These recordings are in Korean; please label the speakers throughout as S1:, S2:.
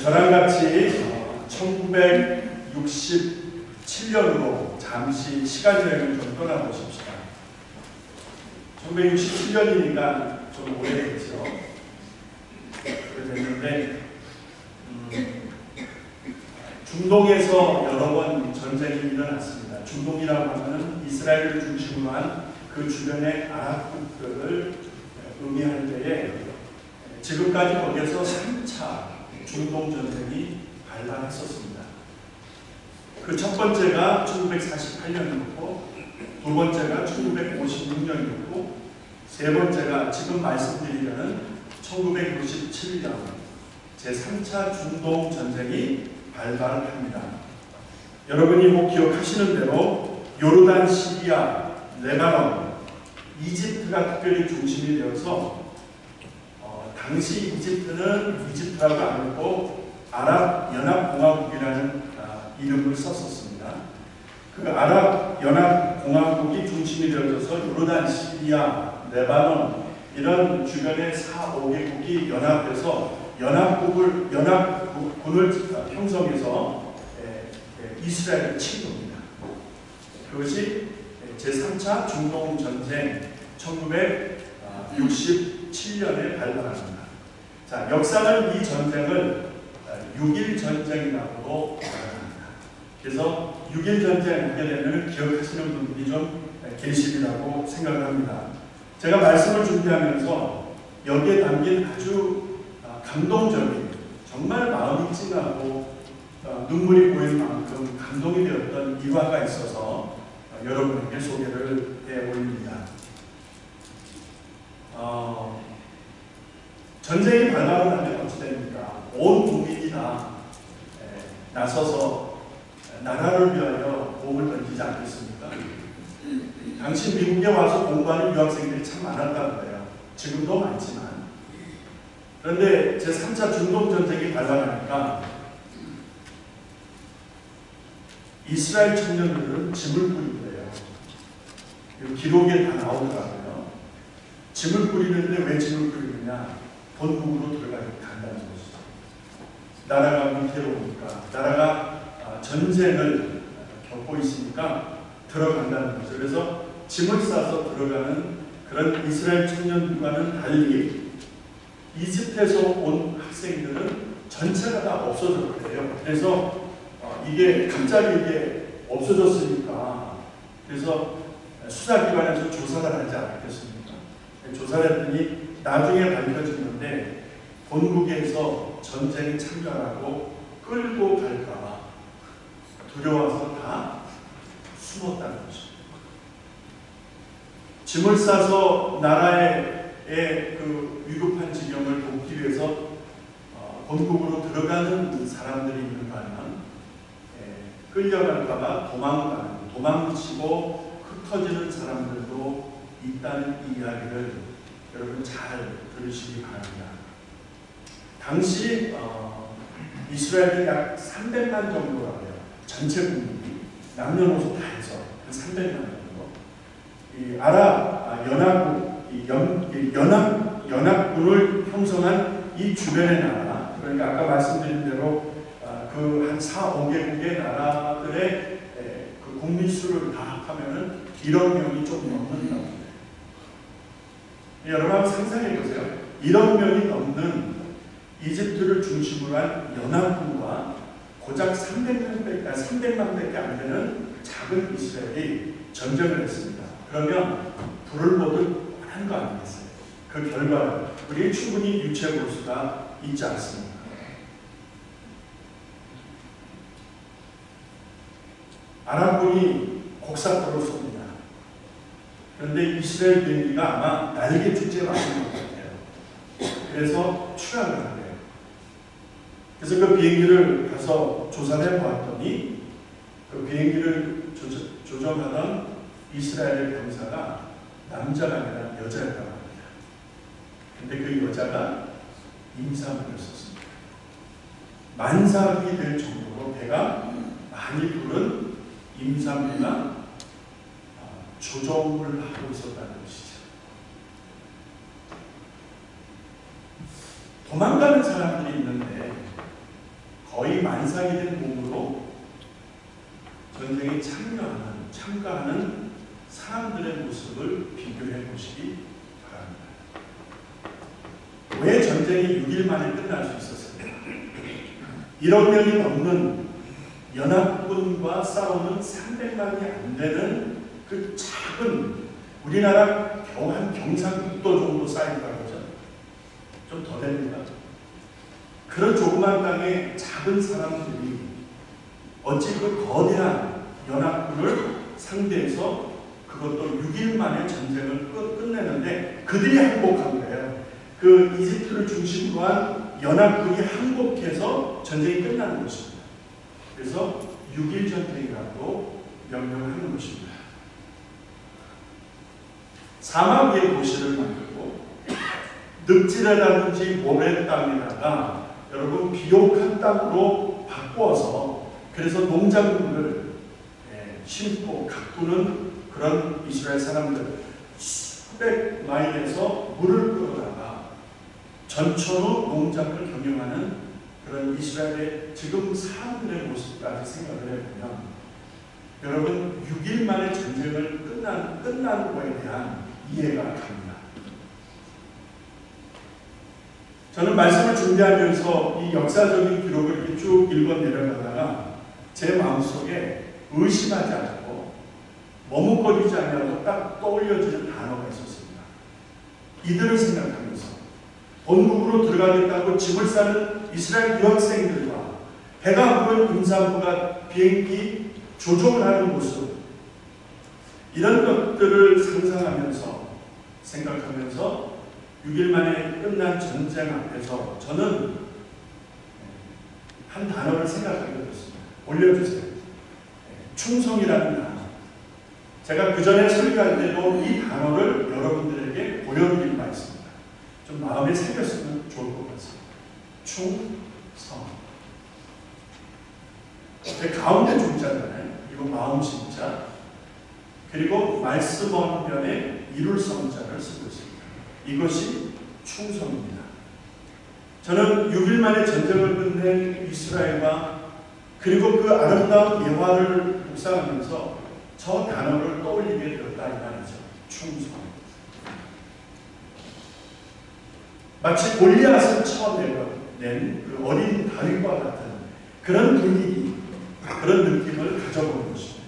S1: 저랑 같이 1967년으로 잠시 시간 여행을 좀 떠나보십시다. 1967년이니까 좀 오래됐죠. 그랬는데 중동에서 여러 번 전쟁이 일어났습니다. 중동이라고 하면 이스라엘을 중심으로 한 그 주변의 아랍국들을 의미할 때에 지금까지 거기에서 3차 중동 전쟁이 발발했었습니다. 그 첫 번째가 1948년이었고, 두 번째가 1956년이었고, 세 번째가 지금 말씀드리려는 1967년 제3차 중동 전쟁이 발발합니다. 여러분이 뭐 기억하시는 대로 요르단, 시리아, 레바논, 이집트가 특별히 중심이 되어서 당시 이집트는 이집트라고 안 했고 아랍연합공화국이라는 이름을 썼었습니다. 그 아랍연합공화국이 중심이 되어져서 요르단, 시리아, 레바논 이런 주변의 4, 5개국이 연합해서 연합군을 형성해서 이스라엘을 친 겁니다. 그것이 제3차 중동 전쟁 1967년에 발발합니다. 자, 역사는 이 전쟁을 6.1 전쟁이라고도 말합니다. 그래서 6.1 전쟁 하게 되면 기억하시는 분들이 좀 계시리라고 생각을 합니다. 제가 말씀을 준비하면서 여기에 담긴 아주 감동적인, 정말 마음이 찡하고 눈물이 보일 만큼 감동이 되었던 일화가 있어서 여러분에게 소개를 해올립니다. 전쟁이 발발을 하면 어찌 됩니까? 온 국민이 다 나서서 나라를 위하여 몸을 던지지 않겠습니까? 당시 미국에 와서 공부하는 유학생들이 참 많았다고 해요. 지금도 많지만. 그런데 제3차 중동전쟁이 발발하니까 이스라엘 청년들은 짐을 뿌리고 그래요. 기록에 다 나오더라고요. 짐을 뿌리는데 왜 짐을 뿌리느냐? 본국으로 간다는 것이죠. 나라가 위태로우니까, 나라가 전쟁을 겪고 있으니까 들어간다는 거죠. 그래서 짐을 싸서 들어가는 그런 이스라엘 청년들과는 달리 이집트에서 온 학생들은 전체가 다 없어졌대요. 그래서 이게 갑자기 이게 없어졌으니까 그래서 수사기관에서 조사를 하지 않겠습니까? 조사를 했더니 나중에 밝혀지는데 본국에서 전쟁에 참가하고 끌고 갈까 두려워서 다 숨었다는 거죠. 짐을 싸서 나라의 그 위급한 지경을 돕기 위해서 본국으로 들어가는 사람들이 있는가 하면 끌려갈까봐 도망치고 흩어지는 사람들도 있다는 이야기를 여러분 잘 들으시기 바랍니다. 당시 이스라엘이 약 300만 정도라고 해요. 전체 국민이 남녀노소 다 해서 한 300만 정도. 이 아랍 연합군을 형성한 이 주변의 나라, 그러니까 아까 말씀드린 대로 그 한 4, 5개국의 나라들의 그 국민 수를 다 합하면은 1억 명이 좀 넘는다고 해요. 여러분 한번 상상해 보세요. 1억 명이 넘는 이집트를 중심으로 한 연합군과 고작 300만밖에 안 되는 작은 이스라엘이 전쟁을 했습니다. 그러면 불을 보듯 뻔한 거 아니겠어요? 그 결과를 우리 충분히 유추해 볼 수가 있지 않습니까? 아랍군이 곡삭도를 쏩니다. 그런데 이스라엘 비행기가 아마 날개 축제에 맞은 것 같아요. 그래서 추락을 하네요. 그래서 그 비행기를 가서 조사를 해보았더니 그 비행기를 조정하던 이스라엘의 병사가 남자가 아니라 여자였다고 합니다. 근데 그 여자가 임산부였었습니다. 만삭이 될 정도로 배가 많이 부른 임산부가 조종을 하고 있었다는 것이죠. 도망가는 사람들이 있는데 거의 만삭이 된 몸으로 전쟁에 참가하는 사람들의 모습을 비교해 보시기 바랍니다. 왜 전쟁이 6일 만에 끝날 수 있었습니까? 1억 명이 넘는 연합군과 싸우는 300만이 안 되는 그 작은 우리나라 겨우 한 경상북도 정도 사이즈라고 하죠. 좀 더 됩니다. 그런 조그만 땅에 작은 사람들이 어찌 그 거대한 연합군을 상대해서 그것도 6일 만에 전쟁을 끝내는데 그들이 항복한 거예요. 그 이집트를 중심으로 한 연합군이 항복해서 전쟁이 끝나는 것입니다. 그래서 6일 전쟁이라고 명명하는 것입니다. 사막 위에 도시를 만들고 늪지대라든지 모래 땅에다가 여러분 비옥한 땅으로 바꾸어서 그래서 농작물을 심고 가꾸는 그런 이스라엘 사람들 수백 마일에서 물을 끌어다가 전천후 농작을 경영하는 그런 이스라엘의 지금 사람들의 모습까지 생각을 해보면 여러분 6일 만에 전쟁을 끝난 거에 대한 이해가 갑니다. 저는 말씀을 준비하면서 이 역사적인 기록을 이렇게 쭉 읽어 내려가다가 제 마음속에 의심하지 않고 머뭇거리지 않냐고 딱 떠올려지는 단어가 있었습니다. 이들을 생각하면서 본국으로 들어가겠다고 집을 싸는 이스라엘 유학생들과 배가 부른 임산부가 비행기 조종을 하는 모습, 이런 것들을 상상하면서 생각하면서 6일 만에 끝난 전쟁 앞에서 저는 한 단어를 생각하게 됐습니다. 올려주세요. 충성이라는 단어. 제가 그 전에 설교할 때도 이 단어를 여러분들에게 보여드린 바 있습니다. 좀 마음에 새겼으면 좋을 것 같습니다. 충성. 제 가운데 중자잖아요. 이거 마음 진자. 그리고 말씀 원변에 이룰 성자를 쓰고 있습니다. 이것이 충성입니다. 저는 6일 만에 전쟁을 끝낸 이스라엘과 그리고 그 아름다운 예화를 묵상하면서 저 단어를 떠올리게 되었다 이 말이죠. 충성. 마치 골리앗을 쳐낸 그 어린 다윗과 같은 그런 분위기, 그런 느낌을 가져보는 것입니다.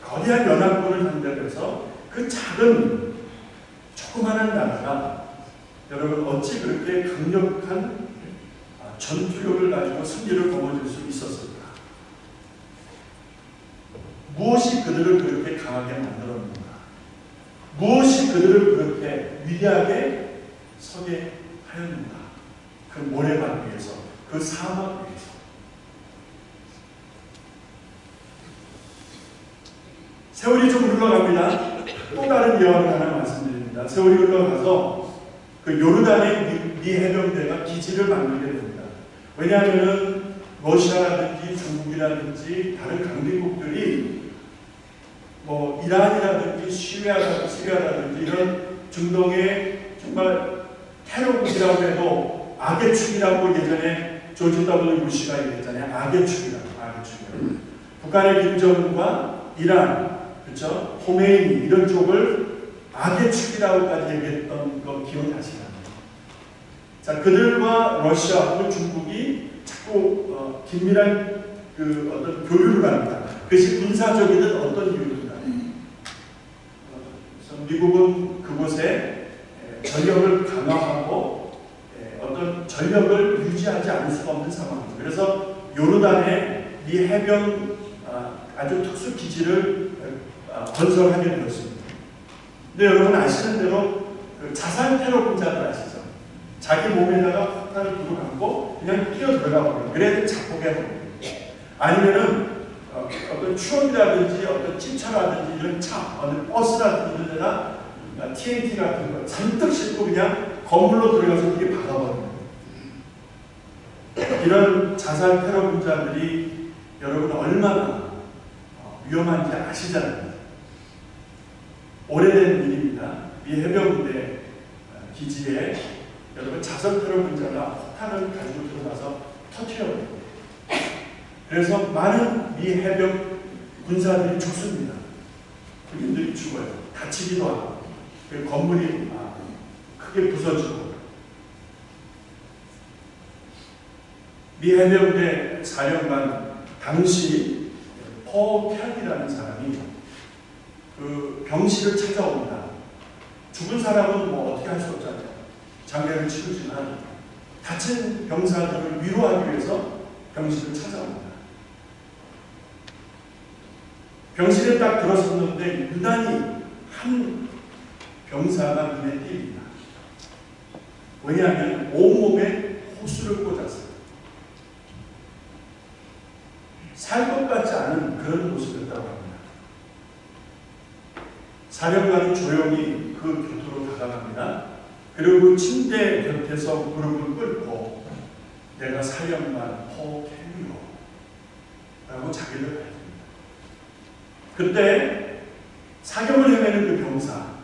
S1: 거대한 연합군을 상대로 해서 그 작은 조그마한 나라가 여러분 어찌 그렇게 강력한 전투력을 가지고 승리를 거머쥘 수 있었을까? 무엇이 그들을 그렇게 강하게 만들었는가? 무엇이 그들을 그렇게 위대하게 서게 하였는가? 그 모래밭 위에서, 그 사막 위에서. 세월이 좀 흘러갑니다. 또 다른 예화를 하나 말씀드립니다. 세월이 흘러가서 그 요르단의 미 해병대가 기지를 만들게 됩니다. 왜냐하면 러시아라든지 중국이라든지 다른 강대국들이 뭐 이란이라든지 시리아라든지 이런 중동의 정말 테러국이라고 해도 악의 축이라고 예전에 조지 W 부시가 얘기했잖아요. 악의 축이라고. 북한의 김정은과 이란, 그렇죠? 호메이니 이런 쪽을 악의 축이라고까지 얘기했던 거 기억나시나요? 자, 그들과 러시아하고 중국이 자꾸 긴밀한 그 어떤 교류를 합니다. 그것이 군사적이든 어떤 이유든 간에. 미국은 그곳에 전력을 강화하고 어떤 전력을 유지하지 않을 수가 없는 상황입니다. 그래서 요르단의 미 해병 아주 특수 기지를 건설하게 되었습니다. 근데 여러분 아시는 대로 그 자살 테러 분자들 아시죠? 자기 몸에다가 폭탄을 두고 감고 그냥 뛰어 들어가 버려요. 그래야 자폭해 버려요. 아니면은 어떤 추억이라든지 어떤 찝차라든지 이런 차, 어떤 버스라든지 이런 데다 TNT 같은 거 잔뜩 싣고 그냥 건물로 들어가서 그게 박아버려요. 이런 자살 테러 분자들이 여러분 얼마나 위험한지 아시잖아요. 오래된 일입니다. 미 해병대 기지에 여러분 자살 테러 분자가 폭탄을 가지고 들어가서 터뜨려버립니다. 그래서 많은 미 해병 군사들이 죽습니다. 군인들이 죽어요. 다치기도 하고 건물이 크게 부서지고. 미 해병대 사령관 당시 퍼 켈이라는 사람이 그 병실을 찾아옵니다. 죽은 사람은 뭐 어떻게 할 수 없잖아요. 장례를 치르지만 다친 병사들을 위로하기 위해서 병실을 찾아옵니다. 병실에 딱 들어섰는데 유난히 한 병사가 눈에 띕니다. 왜냐하면 온몸에 호수를 꽂았어요. 살 것 같지 않은 그런 모습이었다고 합니다. 사령관은 조용히 그 곁으로 다가갑니다. 그리고 침대 곁에서 무릎을 꿇고 내가 사령관 퍼 켈리요 라고 자기를 밝힙니다. 그때 사경을 헤매는 그 병사,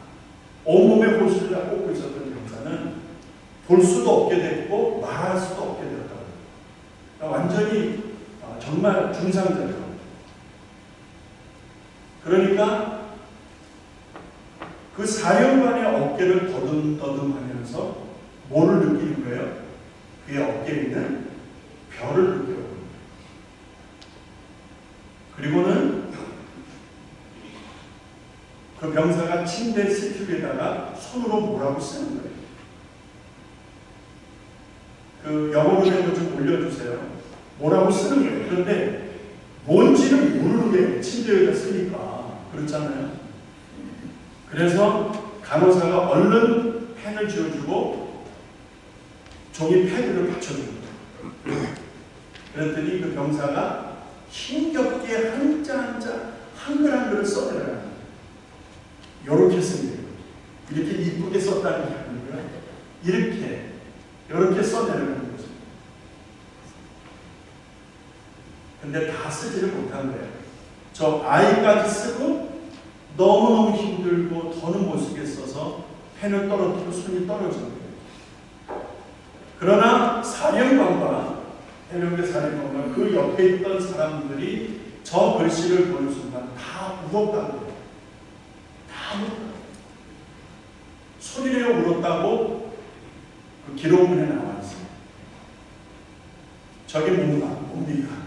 S1: 온몸에 호수를 다 꽂고 있었던 병사는 볼 수도 없게 됐고 말할 수도 없게 되었다고 합니다. 그러니까 완전히 정말 중상자죠. 그러니까 그 사령관의 어깨를 더듬더듬 하면서 뭐를 느끼는 거예요? 그의 어깨에 있는 별을 느껴요. 그리고는 그 병사가 침대 시트 위에다가 손으로 뭐라고 쓰는 거예요. 그 영어로 된 거 좀 올려주세요. 뭐라고 쓰는 거예요. 그런데 뭔지는 모르는 게 침대 위에다 쓰니까. 그렇잖아요. 그래서 간호사가 얼른 펜을 쥐어주고 종이 패드를 받쳐줍니다. 그랬더니 그 병사가 힘겹게 한자 한자 한글 한글을 써내려요. 이렇게 씁니다. 이렇게 이쁘게 썼다는 게 아니고요. 이렇게 써내려는 거죠. 근데 다 쓰지를 못한 거예요. 저 아이까지 쓰고 너무너무 힘들고 더는 못 쓰겠어서 펜을 떨어뜨리고 손이 떨어진 거예요. 그러나 사령관과 해병대 사령관과 그 옆에 있던 사람들이 저 글씨를 보는 순간 다 울었다고 해요. 다 울었다고. 소리내어 울었다고 그 기록문에 나와 있어요. 저게 뭡니까?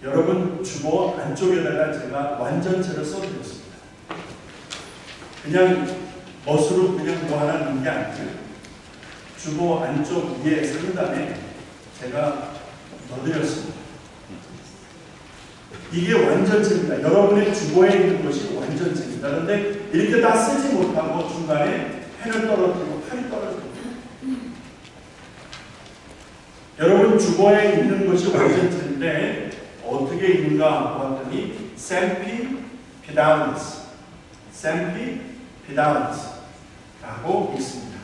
S1: 여러분 주보 안쪽에다가 제가 완전체를 써드렸습니다. 그냥 멋으로 그냥 뭐 하나 넣은 게 아니고 주보 안쪽 위에 상단에 제가 넣어드렸습니다. 이게 완전체입니다. 여러분의 주보에 있는 것이 완전체입니다. 그런데 이렇게 다 쓰지 못하고 중간에 펜을 떨어뜨리고 팔이 떨어집니다. 여러분 주보에 있는 것이 완전체인데 어떻게 있는가 보았더니 sempi fidelis 라고 있습니다.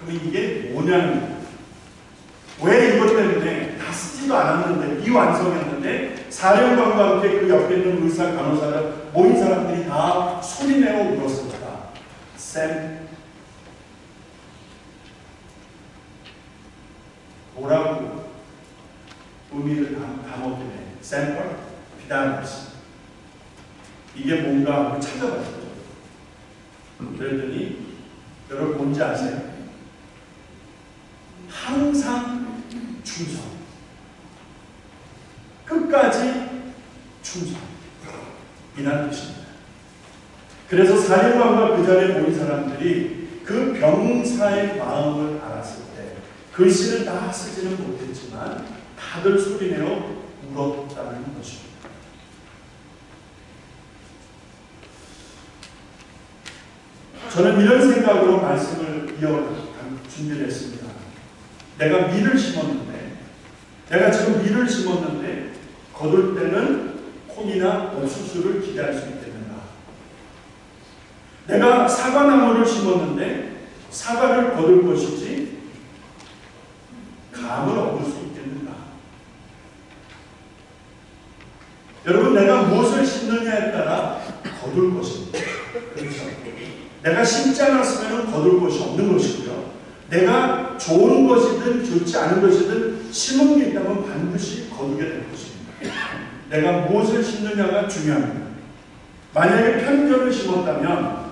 S1: 그럼 이게 뭐냐는 왜 이것 때문에 다 쓰지도 않았는데 미완성했는데 사령관과 함께 그 옆에 있는 의사 간호사를 모인 사람들이 다 소리내어 울었습니다. 뭐라고 의미를 담았길래 semper fidelis 이게 뭔가 하고 찾아봤어요. 그랬더니 여러분 뭔지 아세요? 항상 충성, 끝까지 충성 이란 뜻입니다. 그래서 사령관과 그 자리에 모인 사람들이 그 병사의 마음을 알았을 때 글씨를 다 쓰지는 못했지만 다들 소리내어 울었다는 것입니다. 저는 이런 생각으로 말씀을 준비를 했습니다. 내가 밀을 심었는데, 내가 지금 밀을 심었는데 거둘 때는 콩이나 옥수수를 기대할 수 있겠는가? 내가 사과나무를 심었는데 사과를 거둘 것이지 감을 얻을 수 있겠는가? 여러분, 내가 무엇을 심느냐에 따라 거둘 것입니다. 그렇죠? 내가 심지 않았으면 거둘 것이 없는 것이고요. 내가 좋은 것이든 좋지 않은 것이든 심은 게 있다면 반드시 거두게 될 것입니다. 내가 무엇을 심느냐가 중요합니다. 만약에 편견을 심었다면,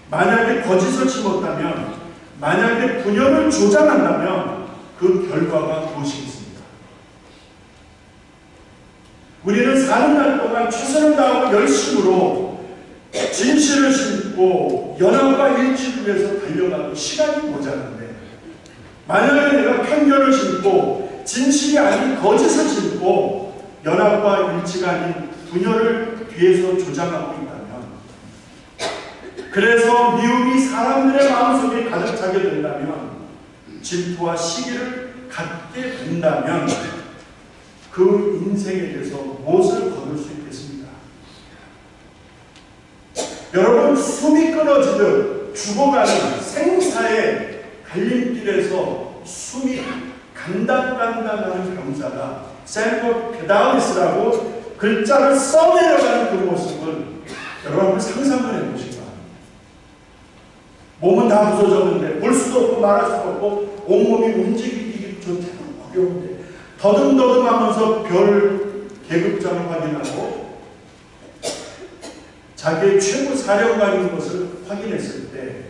S1: 만약에 거짓을 심었다면, 만약에 분열을 조장한다면 그 결과가 무엇이겠습니까? 우리는 사는 날 동안 최선을 다하고 열심으로 진실을 심고 연합과 일치를 위해서 달려가고 시간이 모자란데, 만약에 내가 편견을 심고 진실이 아닌 거짓을 심고 연합과 일치가 아닌 분열을 뒤에서 조장하고 있다면, 그래서 미움이 사람들의 마음속에 가득 차게 된다면, 질투와 시기를 갖게 된다면 그 인생에 대해서 무엇을 거둘 수 있겠습니까? 여러분, 숨이 끊어지듯 죽어가는 생사의 갈림길에서 숨이 간당간당하는 병사가 셀퍼페다우스라고 글자를 써내려가는 그 모습을 여러분 상상을 해보시기 바랍니다. 몸은 다 부서졌는데 볼 수도 없고 말할 수도 없고 온몸이 움직이기조차 어려운데 더듬더듬하면서 별 계급장을 확인하고 자기의 최고 사령관인 것을 확인했을 때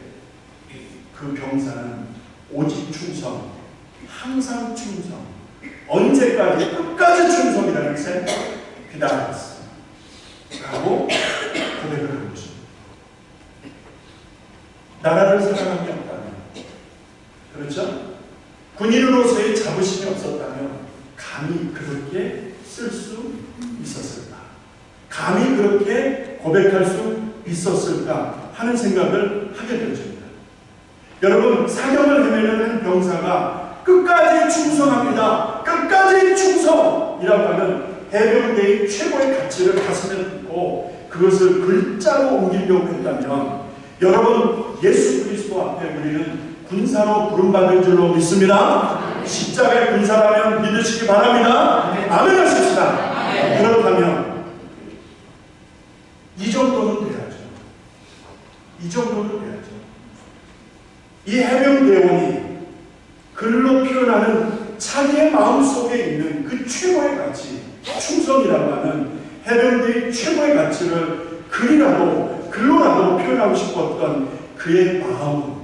S1: 그 병사는 오직 충성, 항상 충성, 언제까지 끝까지 충성이라는 것에 기다렸어 라고 고백을 한 것입니다. 나라를 사랑함이 없다면, 그렇죠? 군인으로서의 자부심이 없었다면 감히 그렇게 쓸 수 있었을까? 감히 그렇게 고백할 수 있었을까 하는 생각을 하게 되었습니다. 여러분, 사경을 헤매는 한 병사가 끝까지 충성합니다, 끝까지 충성이라고 하는 해병대의 최고의 가치를 가슴에 품고 그것을 글자로 옮기려고 했다면, 여러분, 예수 그리스도 앞에 우리는 군사로 부름받은 줄로 믿습니다. 십자가의 군사라면 믿으시기 바랍니다. 아멘 하십시다. 그렇다면 이 정도는 돼야죠. 이 정도는 돼야죠. 이 해병대원이 글로 표현하는 자기의 마음속에 있는 그 최고의 가치, 충성이라고 하는 해병대의 최고의 가치를 글이라도 글로라도 표현하고 싶었던 그의 마음은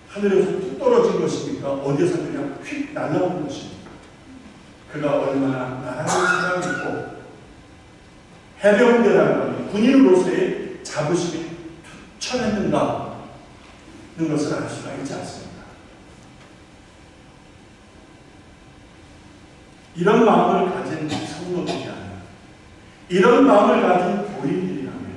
S1: 하늘에서 툭 떨어진 것입니까? 어디에서 그냥 휙 날아온 것입니까? 그가 얼마나 나라를 사랑했고 해병대라는 것, 군인으로서의 자부심이 투철했는가 하는 것을 알 수가 있지 않습니다. 이런 마음을 가진 성도들이라면, 이런 마음을 가진 교인들이라면,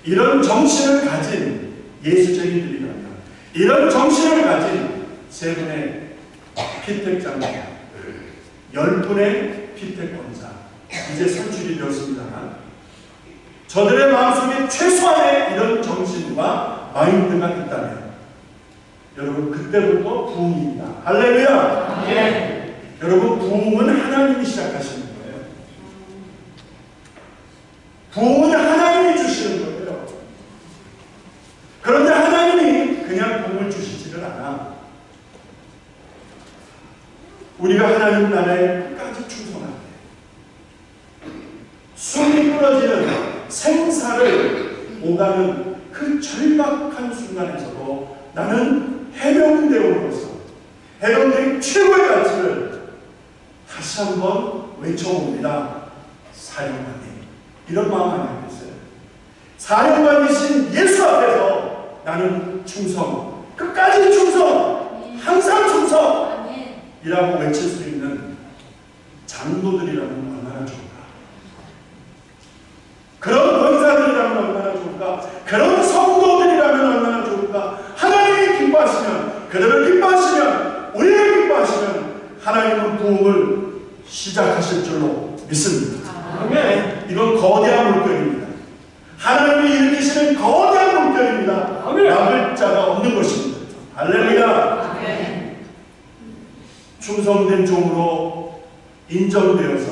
S1: 이런 정신을 가진 예수쟁이들이라면, 이런 정신을 가진 세 분의 피택장로, 10분의 피택권자, 이제 선출이 되었습니다만, 저들의 마음속에 최소한의 이런 정신과 마인드가 있다면, 여러분, 그때부터 부흥입니다. 할렐루야! 네. 여러분, 부흥은 하나님이 시작하시는 거예요. 부흥은 하나님이 주시는 거예요. 그런데 하나님이 그냥 부흥을 주시지를 않아. 우리가 하나님 나라에 끝까지 충성할 때, 숨이 끊어지는 생사를 오가는 그 절박한 순간에서도 나는 해병대원으로서 해병대의 최고의 가치를 다시 한번 외쳐봅니다. 사령관님, 이런 마음 아니겠어요? 사령관이신 예수 앞에서 나는 충성, 끝까지 충성, 항상 충성이라고 외칠 수 있는 장로들이라면 얼마나 좋을까? 그런 권사들이라면 얼마나 좋을까? 그런 성도들이라면 얼마나 좋을까? 하나님이 기뻐하시면, 그들을 기뻐하시면, 우리를 기뻐하시면 하나님은 부흥을 시작하실 줄로 믿습니다. 아멘. 이건 거대한 물결입니다. 하나님이 일으키시는 거대한 물결입니다. 막을 자가 없는 것입니다. 할렐루야. 아멘. 충성된 종으로 인정되어서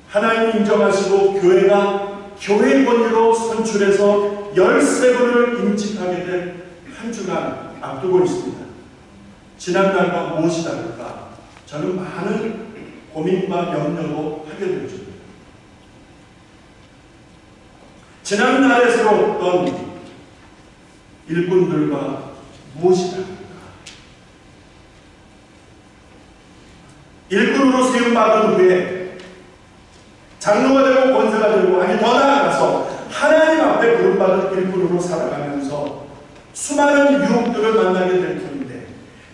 S1: 하나님이 인정하시고 교회가 교회 권위로 선출해서 13분을 임직하게 될 한 주간 앞두고 있습니다. 지난날과 무엇이 다를까? 저는 많은 고민과 염려도 하게 되어집니다. 지난날에 세웠던 일꾼들과 무엇이 다를까? 일꾼으로 세움받은 후에 장로가 되고 권세가 되고, 아니 더 나아가서 하나님 앞에 부름받은 일꾼으로 살아가면서 수많은 유혹들을 만나게 될 터인데,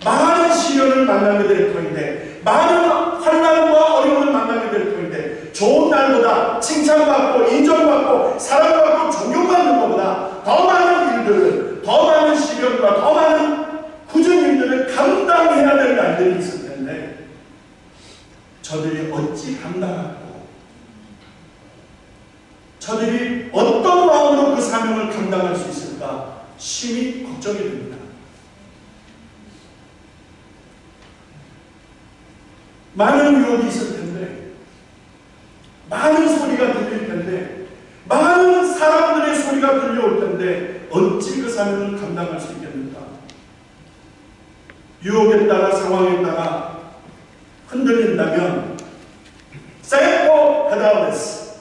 S1: 많은 시련을 만나게 될 터인데, 많은 환난과 어려움을 만나게 될 터인데, 좋은 날보다 칭찬받고 인정받고 사랑받고 존경받는 것보다 더 많은 일들을, 더 많은 시련과 더 많은 굳은 일들을 감당해야 될 날들이 있을 텐데, 저들이 어찌 감당하고 저들이 어떤 마음으로 그 사명을 감당할 수 있을까 심히 걱정이 됩니다. 많은 유혹이 있을 텐데, 많은 소리가 들릴 텐데, 많은 사람들의 소리가 들려올 텐데 어찌 그 사명을 감당할 수 있겠는가? 유혹에 따라 상황에 따라 흔들린다면 세이코 페달레스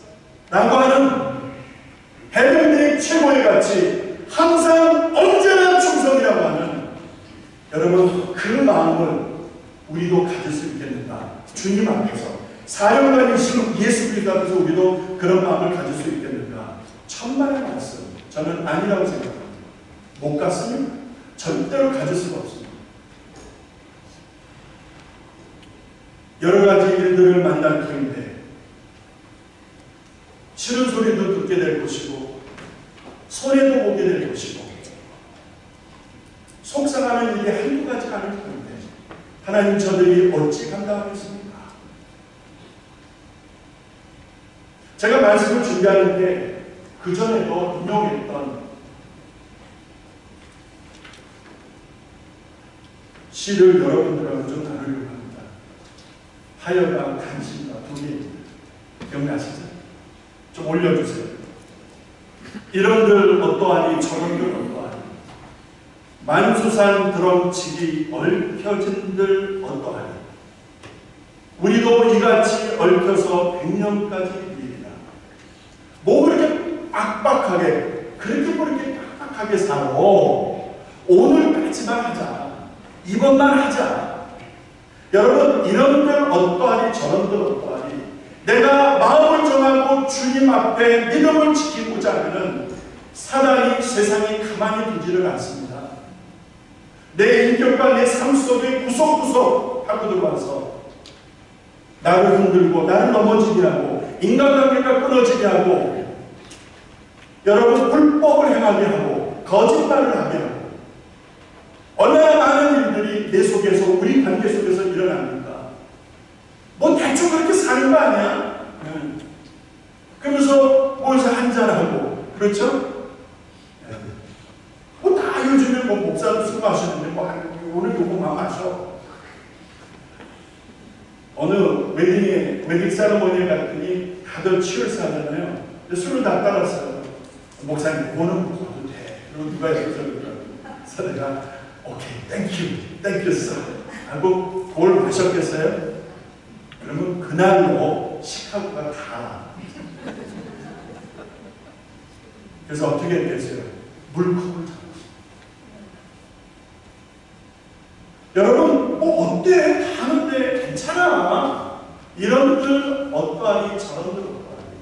S1: 라고 하는 해병대의 최고의 가치, 항상 언제나 충성이라고 하는, 여러분 그 마음을 우리도 가질 수 있겠는가? 주님 앞에서, 사령관이신 예수 그리스도 앞에서 우리도 그런 마음을 가질 수 있겠는가? 천만의 말씀, 저는 아니라고 생각합니다. 못 갔으면 절대로 가질 수가 없습니다. 여러 가지 일들을 만날 터인데 싫은 소리도 듣게 될 것이고, 손해도 보게 될 것이고, 속상하는 일이 한두 가지가 아닐 텐데 하나님, 저들이 어찌 감당하겠습니까? 제가 말씀을 준비하는 게 그전에도 인용했던 시를 여러분들하고 좀 나누려고 합니다. 하여가 간신과 두개입니다. 기억나시죠? 좀 올려주세요. 이런들 어떠하니 저런들 어떠하니, 만수산 드럼치기 얽혀진들 어떠하니, 우리도 이같이 얽혀서 100년까지 일이라. 뭐 그렇게 빡빡하게, 그렇게 뭐 이렇게 빡빡하게 살아. 오늘까지만 하자, 이번만 하자. 여러분, 이런들 어떠하니 저런들 어떠하니, 내가 마음을 정하고 주님 앞에 믿음을 지키고자 하면은 사단이 세상이 가만히 두지를 않습니다. 내 인격과 내 삶 속에 구석구석 하고 들어와서 나를 흔들고 나를 넘어지게 하고 인간관계가 끊어지게 하고, 여러분 불법을 행하게 하고 거짓말을 하게 하고, 얼마나 많은 일들이 내 속에서, 우리 관계 속에서 일어납니까? 뭐 대충 그렇게 사는 거 아니야? 그러면서 모여서 한잔하고, 그렇죠? 뭐 다 요즘에 뭐 목사도 술 마시는데 뭐 오늘 요거만 마셔. 어느 웨딩 세레모니에 갔더니 다들 치얼스 하잖아요. 술을 다 따랐어요. 목사님, 그거는 먹어도 돼. 그리고 누가 있어서 그래서 내가 오케이, 땡큐 써 하고 그걸 마셨겠어요? 그러면 그날로 시카고가 다. 그래서 어떻게 했겠어요? 물컵을 잡았어요. 여러분, 뭐 어때? 하는데 괜찮아. 이런들 어떠하니 저런들 어떠하니.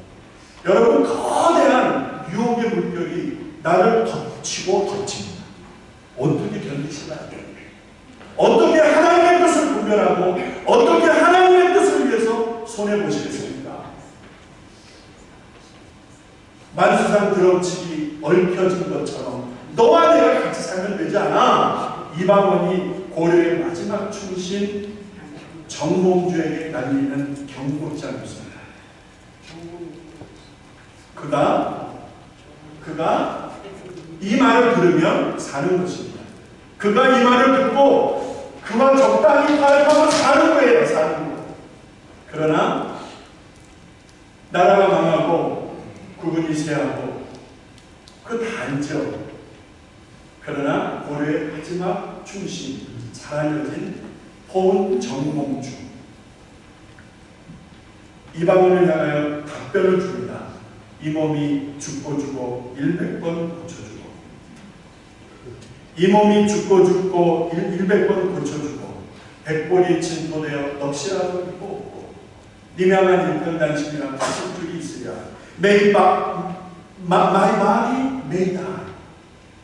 S1: 여러분, 거대한 유혹의 물결이 나를 덮치고 덮칩니다. 어떻게 견디시나요? 어떻게 하나님의 뜻을 분별하고 어떻게 하나님의 뜻을 위해서 손해보시겠습니까? 만수산 드럼치기 얽혀진 것처럼 너와 내가 같이 살면 되지 않아. 이방원이 고려의 마지막 충신 정몽주에게 날리는 경고장이었습니다. 그가 이 말을 들으면 사는 것입니다. 그가 이 말을 듣고 그와 적당히 타협하고 사는 거예요. 사는 거. 그러나 나라가 망하고 국은이 쇠하고 그 단죠. 그러나 고려의 마지막 마지막 충신, 잘 알려진 포은 정몽주. 이방원을 향하여 답변을 줍니다. 이 몸이 죽고 죽고 100번 고쳐주고, 이 몸이 죽고 죽고 100번 고쳐주고, 백골이 진토되어 넋이라도 입고 없고, 니명한 일편단심이라 다섯 줄이 있으랴. May my body may die.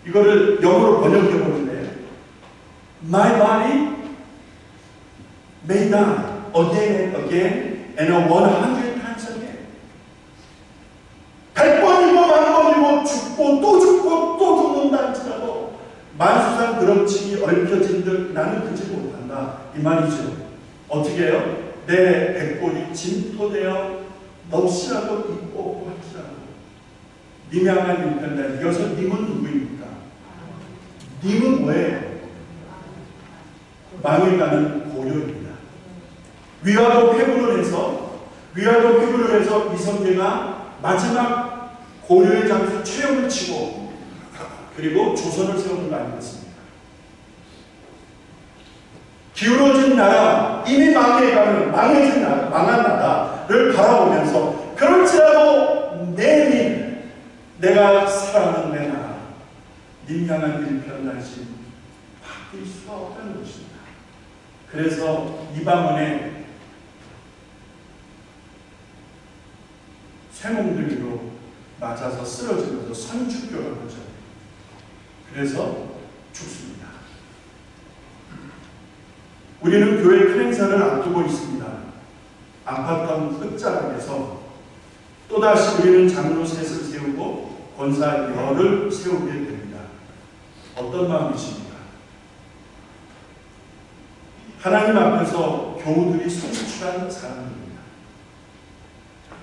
S1: 이거를 영어로 번역해 보는데, my body may die again and again and 100 times again. 100번이고 1000번이고 죽고 또 죽고 또 죽는다 할지라도 만수상 드럼치기 얽혀진 듯 나는 그지 못한다, 이 말이죠. 어떻게 해요? 내 백골이 진토되어 넋이라도 있고 없고 할지라도 님양한 일편단. 이어서 님은 누구입니까? 님은 뭐예요? 망해가는 고려입니다. 위화도 회군을 해서 이성계가 마지막 고려의 장수 최영을 치고 그리고 조선을 세우는 거 아니겠습니까? 기울어진 나라, 이미 망해진 나라, 망한 나라를 바라보면서 그럴지라도 내 님, 내가 사랑하는 내 나라, 님 향한 일편단심 바뀔 수가 없다는 것입니다. 그래서 이방원의 쇠몽둥이로 맞아서 쓰러지면서 선축교를 하죠. 그래서 죽습니다. 우리는 교회 큰 행사를 앞두고 있습니다. 안팎한 끝자락에서 또다시 우리는 장로 셋을 세우고 권사 열을 세우게 됩니다. 어떤 마음이십니까? 하나님 앞에서 교우들이 선출한 사람입니다.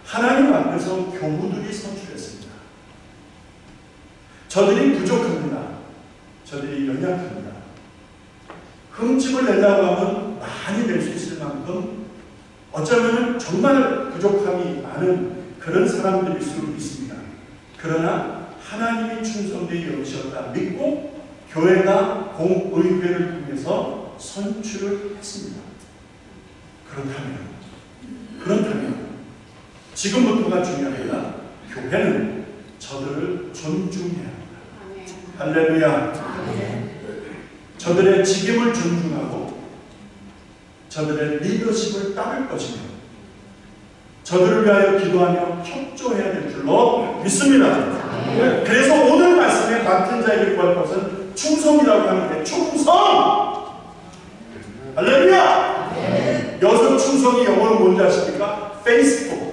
S1: 하나님 앞에서 교우들이 선출했습니다. 저들이 부족합니다. 저들이 연약합니다. 흠집을 내려고 하면 많이 낼 수 있을 만큼 어쩌면 정말 부족함이 많은 그런 사람들일 수 있습니다. 그러나 하나님이 충성되게 여기셨다 믿고 교회가 공의회를 통해서 선출을 했습니다. 그렇다면 지금부터가 중요합니다. 교회는 저들을 존중해야 합니다. 할렐루야. 저들의 직임을 존중하고 저들의 리더십을 따를 것이며 저들을 위하여 기도하며 협조해야 될 줄로 믿습니다. 그래서 오늘 말씀에 맡은 자에게 구할 것은 충성이라고 하는데, 충성! 할렐루야! 여기서 충성이 영어로 뭔지 아십니까? 페이스북.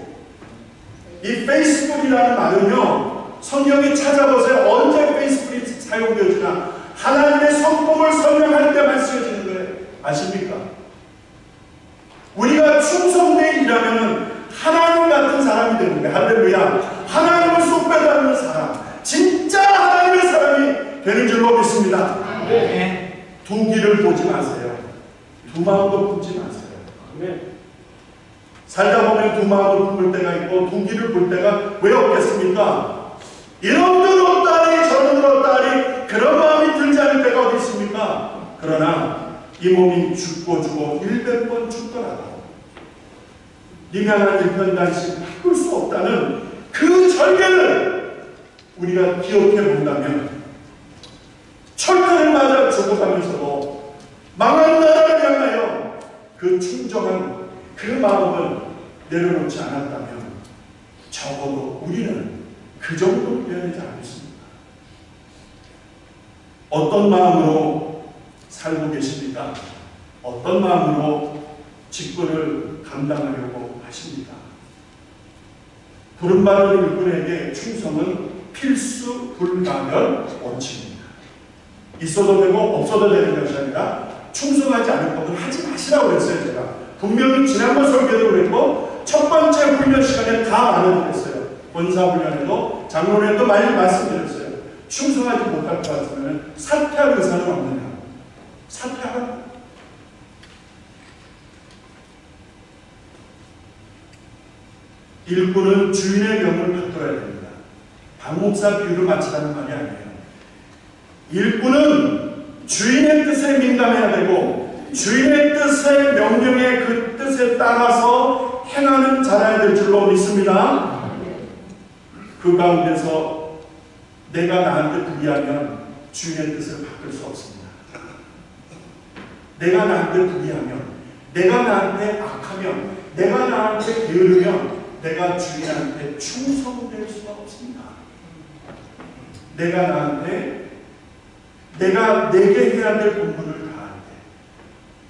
S1: 이 페이스북이라는 말은요, 성경에 찾아보세요. 언제 페이스북이 사용되어지나 하나님의 성품을 설명할 때만 쓰여지는 거예요. 아십니까? 우리가 충성되어 일하면 하나님 같은 사람이 되는 거예요. 할렐루야. 하나님을 쏙 빼닮는 사람, 진짜 하나님의 사람이 되는 줄로 믿습니다. 두 길을 보지 마세요. 두 마음도 품지 마세요. 살다 보면 두 마음을 품을 때가 있고 두 길을 볼 때가 왜 없겠습니까? 이놈들 없다니 저놈들 없다니 그런 마음이 들지 않을 때가 어디 있습니까? 그러나 이 몸이 죽고 100번 죽더라도 님향한 일편단심 바꿀 수 없다는 그 절개를 우리가 기억해 본다면 철퇴를 맞아 죽어가면서도 망한 나라를 향하여 그 충정한 그 마음을 내려놓지 않았다면 적어도 우리는 그 정도 되어야 되지 않겠습니까? 어떤 마음으로 살고 계십니까? 어떤 마음으로 직분을 감당하려고 하십니까? 부름받은 일꾼에게 충성은 필수 불가결 원칙입니다. 있어도 되고 없어도 되는 것이 아니라 충성하지 않을 것은 하지 마시라고 그랬어요. 제가 분명히 지난번 설교도 그랬고 첫 번째 훈련 시간에 다 말해드렸어요. 권사훈련에도 장로회에도 많이 말씀드렸어요. 충성하지 못할 것 같으면 사퇴할 의사는 없느냐? 사퇴하라. 일꾼은 주인의 명을 받들어야 됩니다. 박목사 비유를 마치라는 말이 아니에요. 일꾼은 주인의 뜻에 민감해야 되고 주인의 뜻의 명령에 그 뜻에 따라서 행하는 자라야 될 줄로 믿습니다. 그 가운데서 내가 나한테 불의하면 주인의 뜻을 바꿀 수 없습니다. 내가 나한테 불의하면, 내가 나한테 악하면, 내가 나한테 게으르면 내가 주인한테 충성될 수가 없습니다. 내가 내게 해야 될 본분을 다할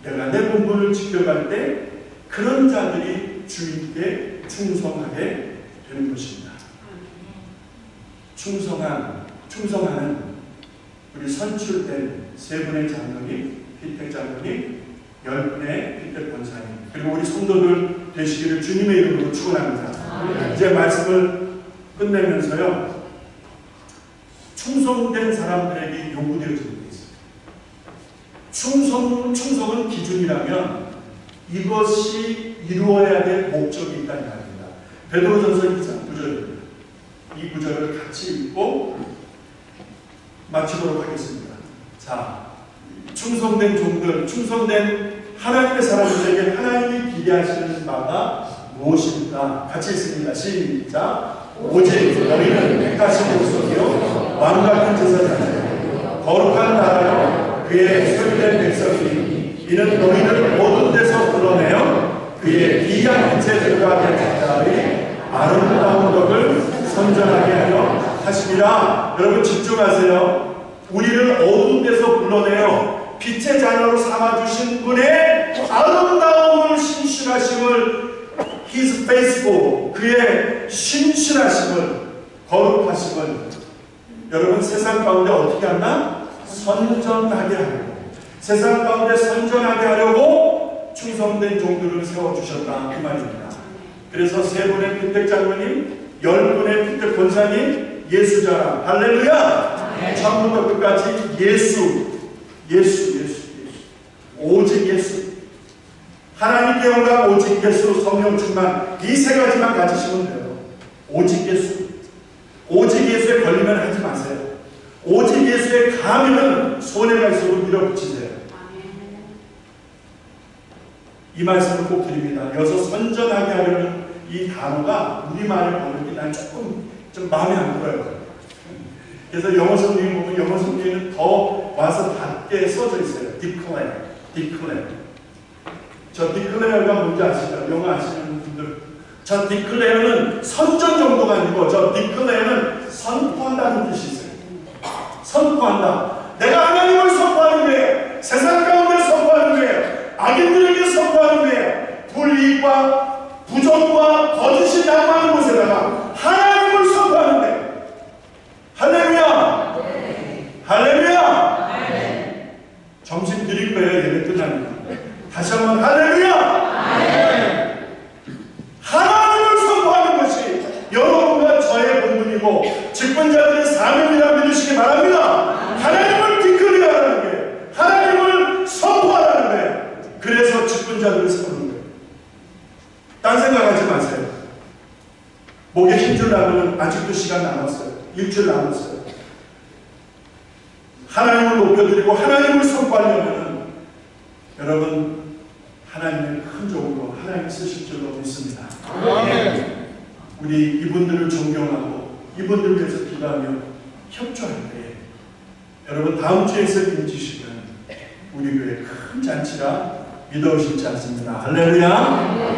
S1: 때, 내가 내 본분을 지켜갈 때 그런 자들이 주인께 충성하게 되는 것입니다. 충성하는 우리 선출된 세 분의 장로님, 피택 장로님, 10분의 피택 권사님, 그리고 우리 성도들 되시기를 주님의 이름으로 축원합니다. 이제 말씀을 끝내면서요, 충성된 사람들에게 요구되어지는 게 있어요. 충성은 기준이라면 이것이 이루어야 될 목적이 있다는 말입니다. 베드로전서 2장 9절입니다. 이 구절을 같이 읽고 마치도록 하겠습니다. 자, 충성된 종들, 충성된 하나님의 사람들에게 하나님이 기대하시는 바가 무엇입니까? 같이 읽습니다. 시작. 오직 너희는 택하신 목소리요 왕 같은 제사장이요 거룩한 나라요 그의 소유된 백성이니 이는 너희를 모든 데서 불러내어 그의 기이한 빛의 자의 아름다운 덕을 선전하게 하려 하십니다. 여러분 집중하세요. 우리를 어두운 데서 불러내어 빛의 자녀로 삼아주신 분의 아름다움을, 신실하심을, His faithful, 그의 신실하심을, 거룩하심을 여러분 세상 가운데 어떻게 한다? 선전하게 하려고, 세상 가운데 선전하게 하려고 충성된 종들을 세워주셨다 그 말입니다. 그래서 세 분의 피택 장로님, 10분의 피택 권사님, 예수자랑 할렐루야! 처음부터 끝까지 예수, 오직 예수, 하나님께 영광, 오직 예수, 성령 충만, 이 세 가지만 가지시면 돼요. 오직 예수, 오직 예수에 걸리면 하지 마세요. 오직 예수에 가면 손해가 있어도 밀어붙이세요. 이 말씀을 꼭 드립니다. 여기서 선전하게 하려는 이 단어가 우리말의 번역이 난 조금 좀 마음에 안 들어요. 그래서 영어 성경에 보면 영어 성경에는 더 와서 닿게 써져 있어요. declare. 저 declare가 뭔지 아시죠? 영어 아시는 분들. 저 declare는 선전 정도가 아니고 저 declare는 선포한다는 뜻이 있어요. 선포한다. 내가 하나님을 선포하는 거예요. 세상 가운데 선포하는 거예요. 악인들에게 선포하는 거예요. 불이익과 부정과 거짓이 남아있는 곳에다가 하나님을 선포하는 거예요. 할렐루야! 할렐루야! 점심 드릴 거예요. 예배 끝나면. 다시 한번 할렐루야! 하나님을 선포하는 것이 여러분과 저의 본분이고 직분자들의 사명이라 믿으시기 바랍니다. 하나님을 디클리어하는 거예요. 하나님을 선포하라는 거예요. 그래서 직분자들을 세우는 거예요. 딴 생각하지 마세요. 목에 힘줄 나면 아직도 시간 남았어요. 일주일 남았어요. 하나님을 높여드리고 하나님을 선포하려면 여러분 하나님의 큰 종으로 하나님 쓰실 줄로 믿습니다. 우리 이분들을 존경하고 이분들을 위해서 기도하며 협조할 때 여러분 다음 주에 책임지시면 우리 교회 큰 잔치가 믿어오시지 않습니다. 할렐루야.